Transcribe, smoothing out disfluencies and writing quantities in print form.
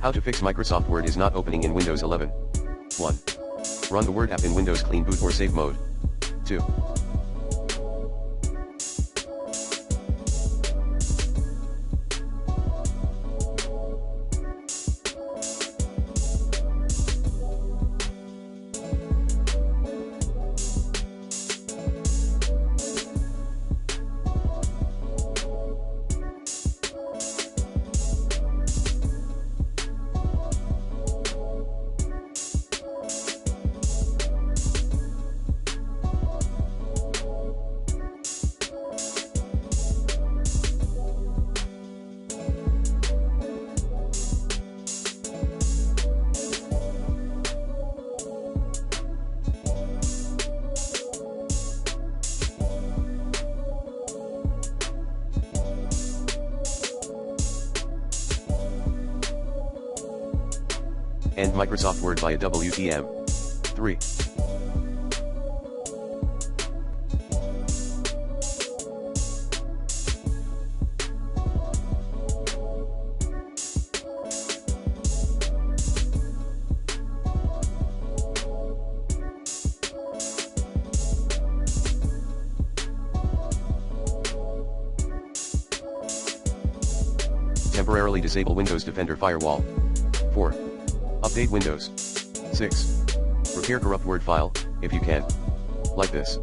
How to fix Microsoft Word is not opening in Windows 11. 1. Run the Word app in Windows Clean Boot or Save Mode. 2. And Microsoft Word via WTM. 3. Temporarily disable Windows Defender Firewall. 4. Update Windows. 6. Repair corrupt Word file, if you can. Like this.